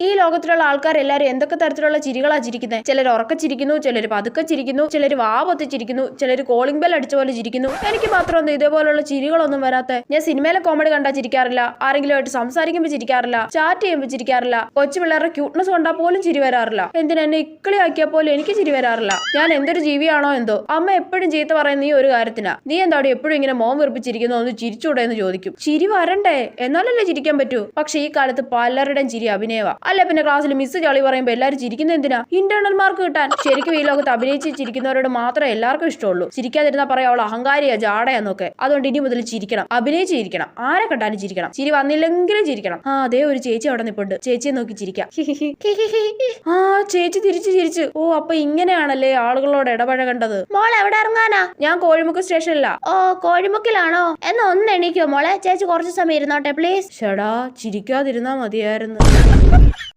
ഈ ലോകത്തിലുള്ള ആൾക്കാരെല്ലാരും എന്തൊക്കെ തരത്തിലുള്ള ചിരികളാ ചിരിക്കുന്നത്? ചിലർ ഉറക്ക ചിരിക്കുന്നു, ചിലർ പതുക്കെ ചിരിക്കുന്നു, ചിലർ വാ പൊത്തി ചിരിക്കുന്നു, ചിലർ കോളിംഗ് ബെൽ അടിച്ച പോലെ ചിരിക്കുന്നു. എനിക്ക് മാത്രമൊന്നും ഇതേപോലുള്ള ചിരികളൊന്നും വരാത്ത. ഞാൻ സിനിമയിലെ കോമഡി കണ്ടാ ചിരിക്കാറില്ല, ആരെങ്കിലും ആയിട്ട് സംസാരിക്കുമ്പോൾ ചിരിക്കാറില്ല, ചാറ്റ് ചെയ്യുമ്പോൾ ചിരിക്കാറില്ല, കൊച്ചു പിള്ളേരുടെ ക്യൂട്ട്നെസ് കണ്ടാൽ പോലും ചിരി വരാറില്ല. എന്തിനെന്നെ ഇക്കിളിയാക്കിയാൽ പോലും എനിക്ക് ചിരി വരാറില്ല. ഞാൻ എന്തൊരു ജീവിയാണോ എന്തോ. അമ്മ എപ്പോഴും ചീത്ത പറയുന്ന ഈ ഒരു കാര്യത്തിനാ. നീ എന്താടി എപ്പോഴും ഇങ്ങനെ മോൻ വെറുപ്പിച്ചിരിക്കുന്നു, ഒന്ന് ചിരിച്ചൂടെ എന്ന് ചോദിക്കും. ചിരി വരണ്ടേ, എന്നാലല്ലേ ചിരിക്കാൻ പറ്റൂ. പക്ഷെ ഈ കാലത്ത് പലരുടെയും ചിരി അഭിനയവാ. അല്ല പിന്നെ ക്ലാസ്സിൽ മിസ് ചളി പറയുമ്പോ എല്ലാരും ചിരിക്കുന്ന എന്തിനാ? ഇന്റേണൽ മാർക്ക് കിട്ടാൻ. ശരിക്കും ഈ ലോകത്ത് അഭിനയിച്ച് ചിരിക്കുന്നവരോട് മാത്രമേ എല്ലാവർക്കും ഇഷ്ടമുള്ളൂ. ചിരിക്കാതിരുന്നാ പറയാ അവൾ അഹങ്കാരിയാ, ജാടയാന്നൊക്കെ. അതുകൊണ്ട് ഇനി മുതൽ ചിരിക്കണം, അഭിനയിച്ച് ചിരിക്കണം, ആരെ കണ്ടാലും ചിരിക്കണം. ചിരി വന്നില്ലെങ്കിലും ചിരിക്കണം. അതേ ഒരു ചേച്ചി അവിടെ നിപ്പുണ്ട്, ചേച്ചിയെ നോക്കി ചിരിക്കാം. ചേച്ചി തിരിച്ചു ചിരിച്ചു. ഓ, അപ്പൊ ഇങ്ങനെയാണല്ലേ ആളുകളോട് ഇടപഴകേണ്ടത്. മോൾ എവിടെ ഇറങ്ങാനാ? ഞാൻ കോഴിമുക്ക് സ്റ്റേഷനിലാ. ഓ, കോഴിമുക്കിലാണോ? എന്നാ ഒന്ന് എണീക്കോ മോളെ, ചേച്ചി കുറച്ച് സമയം ഇരുന്നോട്ടെ പ്ലീസ്. ഷടാ, ചിരിക്കാതിരുന്നാ മതിയായിരുന്നു.